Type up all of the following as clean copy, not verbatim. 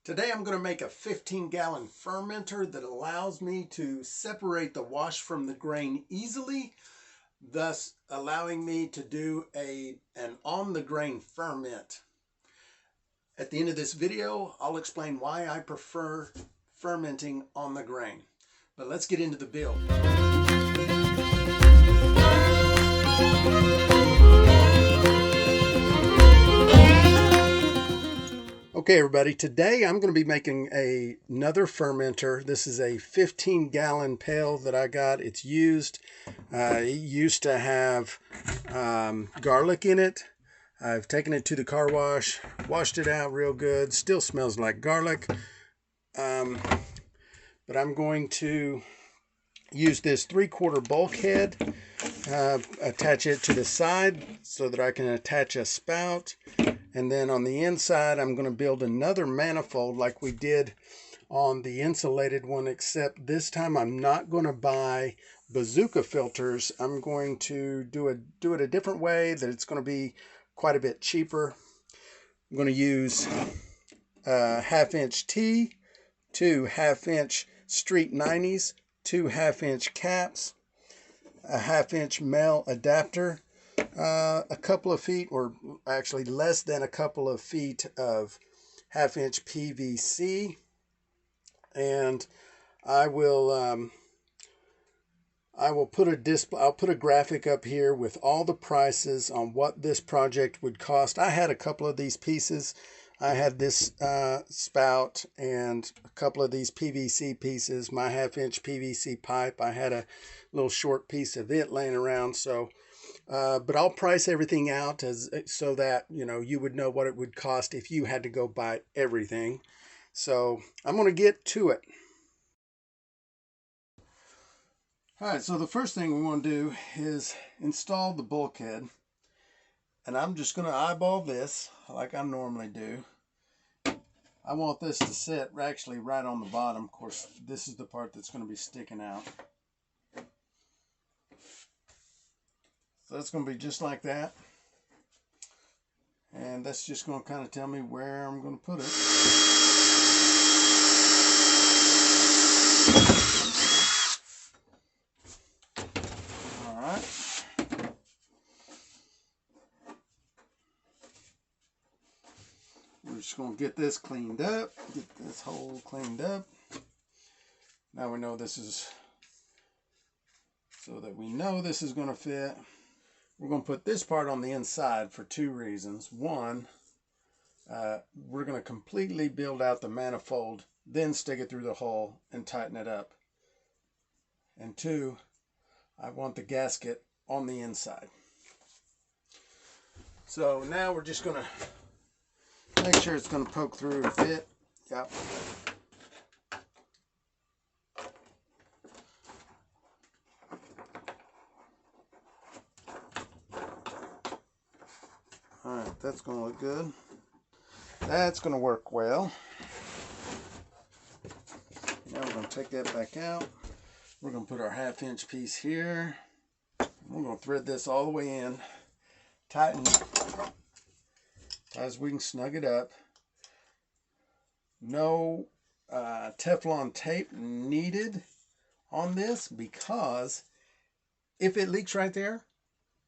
Today I'm going to make a 15-gallon fermenter that allows me to separate the wash from the grain easily, thus allowing me to do an on-the-grain ferment. At the end of this video, I'll explain why I prefer fermenting on the grain. But let's get into the build. Okay, everybody, today I'm going to be making another fermenter. This is a 15-gallon pail that I got. It's used. It used to have garlic in it. I've taken it to the car wash, washed it out real good. Still smells like garlic. But I'm going to use this 3/4 bulkhead, attach it to the side so that I can attach a spout. And then on the inside, I'm going to build another manifold like we did on the insulated one, except this time I'm not going to buy bazooka filters. I'm going to do it a different way that it's going to be quite a bit cheaper. I'm going to use a 1/2-inch T, 2 1/2-inch Street 90s, 2 1/2-inch caps, a 1/2-inch male adapter, a couple of feet, or actually less than a couple of feet of 1/2-inch PVC, and I will put a display. I'll put a graphic up here with all the prices on what this project would cost. I had a couple of these pieces. I had this spout and a couple of these PVC pieces. My 1/2-inch PVC pipe, I had a little short piece of it laying around. So, but I'll price everything out so that you would know what it would cost if you had to go buy everything. So I'm going to get to it. All right, so the first thing we want to do is install the bulkhead. And I'm just going to eyeball this like I normally do. I want this to sit actually right on the bottom. Of course, this is the part that's going to be sticking out. So that's going to be just like that. And that's just going to kind of tell me where I'm going to put it. We're just going to get this cleaned up, get this hole cleaned up. Now we know this is, so that we know this is going to fit. We're going to put this part on the inside for two reasons. One, we're going to completely build out the manifold, then stick it through the hole and tighten it up. And two, I want the gasket on the inside. So now we're just going to make sure it's going to poke through and fit. Yep. Alright, that's going to look good. That's going to work well. Now we're going to take that back out. We're going to put our 1/2-inch piece here. We're going to thread this all the way in. Tighten as we can snug it up. No Teflon tape needed on this, because if it leaks right there,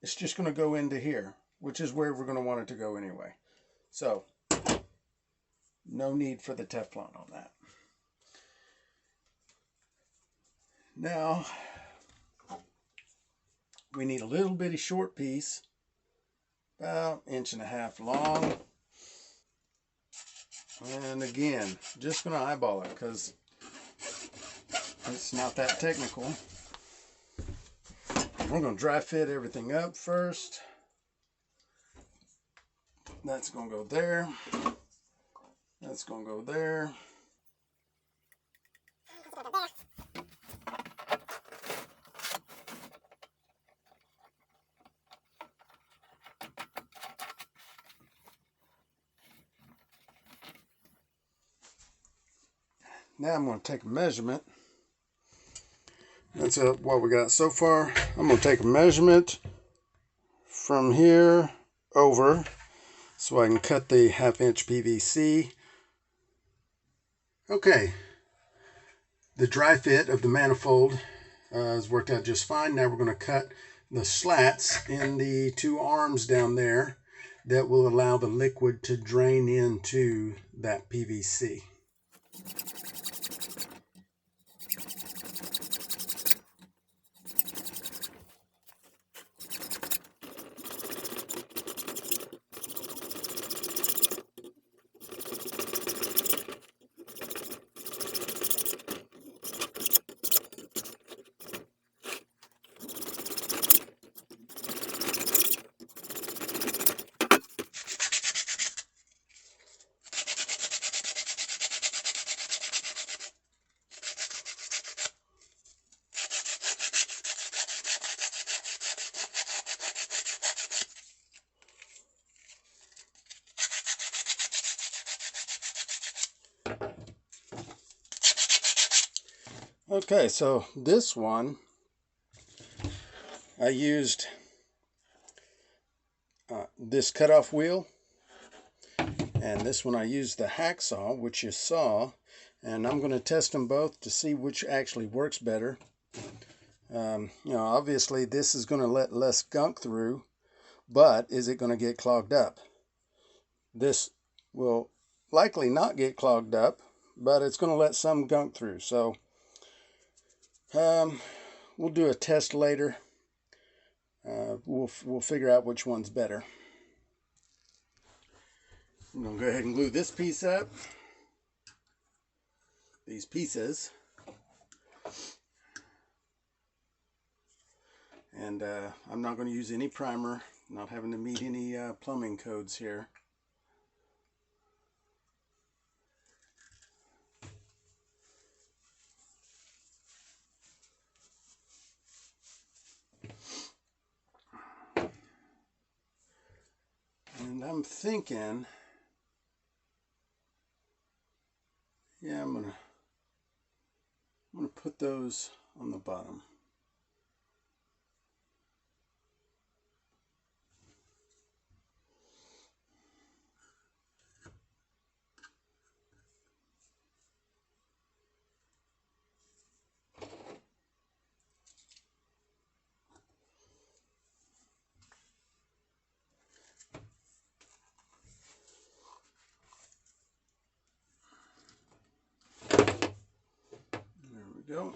it's just going to go into here, which is where we're going to want it to go anyway. So no need for the Teflon on that. Now we need a little bitty short piece, about 1.5 inches long. And again, just going to eyeball it because it's not that technical. We're going to dry fit everything up first. That's going to go there. That's going to go there. Now I'm going to take a measurement. That's what we got so far. I'm going to take a measurement from here over so I can cut the 1/2 inch PVC. Okay, the dry fit of the manifold has worked out just fine. Now we're going to cut the slats in the two arms down there that will allow the liquid to drain into that PVC. Okay, so this one I used this cutoff wheel, and this one I used the hacksaw, which you saw, and I'm going to test them both to see which actually works better. Obviously this is going to let less gunk through, but is it going to get clogged up? This will likely not get clogged up, but it's going to let some gunk through. So we'll do a test later. We'll figure out which one's better. I'm going to go ahead and glue this piece up. These pieces. And I'm not going to use any primer, not having to meet any plumbing codes here. And I'm thinking, yeah, I'm gonna put those on the bottom. There we go.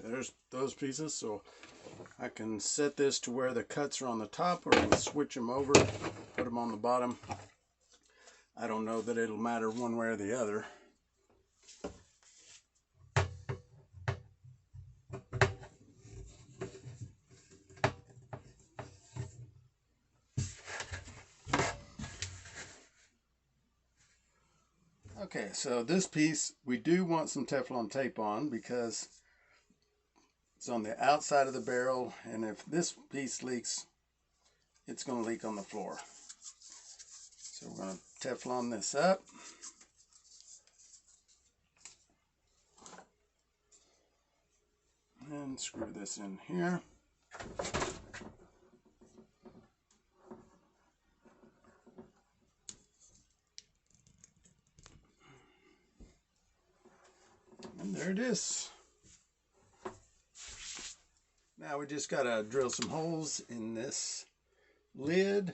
There's those pieces, so I can set this to where the cuts are on the top, or I can switch them over, put them on the bottom. I don't know that it'll matter one way or the other. Okay, so this piece we do want some Teflon tape on because it's on the outside of the barrel, and if this piece leaks, it's going to leak on the floor. So we're going to Teflon this up. And screw this in here. And there it is. Now we just got to drill some holes in this lid.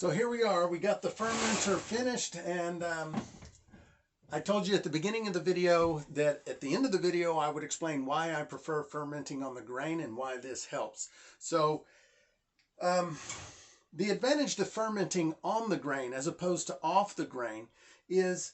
So here we are. We got the fermenter finished, and I told you at the beginning of the video that at the end of the video I would explain why I prefer fermenting on the grain and why this helps. So the advantage to fermenting on the grain as opposed to off the grain is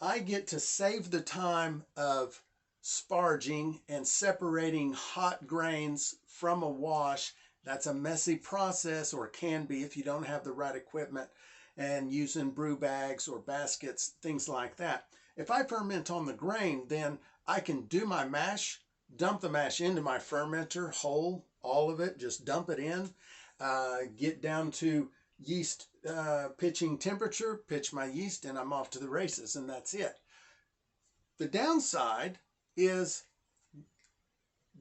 I get to save the time of sparging and separating hot grains from a wash. That's a messy process, or can be if you don't have the right equipment, and using brew bags or baskets, things like that. If I ferment on the grain, then I can do my mash, dump the mash into my fermenter whole, all of it, just dump it in, get down to yeast pitching temperature, pitch my yeast, and I'm off to the races, and that's it. The downside is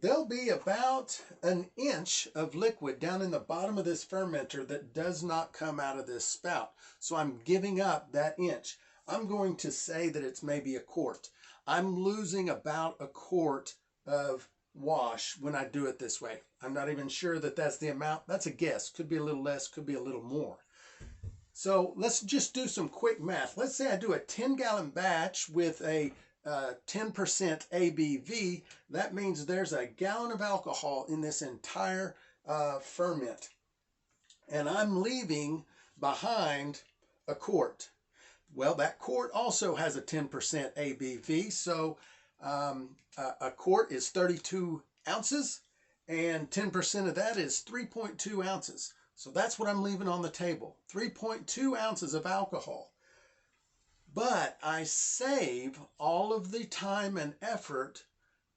there'll be about an inch of liquid down in the bottom of this fermenter that does not come out of this spout. So I'm giving up that inch. I'm going to say that it's maybe a quart. I'm losing about a quart of wash when I do it this way. I'm not even sure that that's the amount. That's a guess. Could be a little less, could be a little more. So let's just do some quick math. Let's say I do a 10-gallon batch with a 10% ABV. That means there's a gallon of alcohol in this entire ferment. And I'm leaving behind a quart. Well, that quart also has a 10% ABV. So a quart is 32 ounces, and 10% of that is 3.2 ounces. So that's what I'm leaving on the table, 3.2 ounces of alcohol. But I save all of the time and effort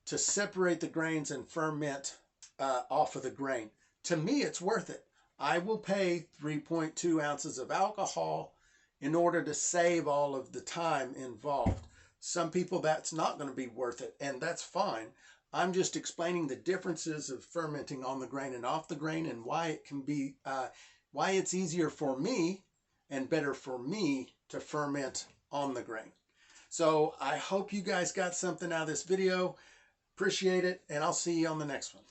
to separate the grains and ferment off of the grain. To me, it's worth it. I will pay 3.2 ounces of alcohol in order to save all of the time involved. Some people, that's not going to be worth it, and that's fine. I'm just explaining the differences of fermenting on the grain and off the grain, and why it can be, why it's easier for me and better for me to ferment on the grain. So I hope you guys got something out of this video. Appreciate it, and I'll see you on the next one.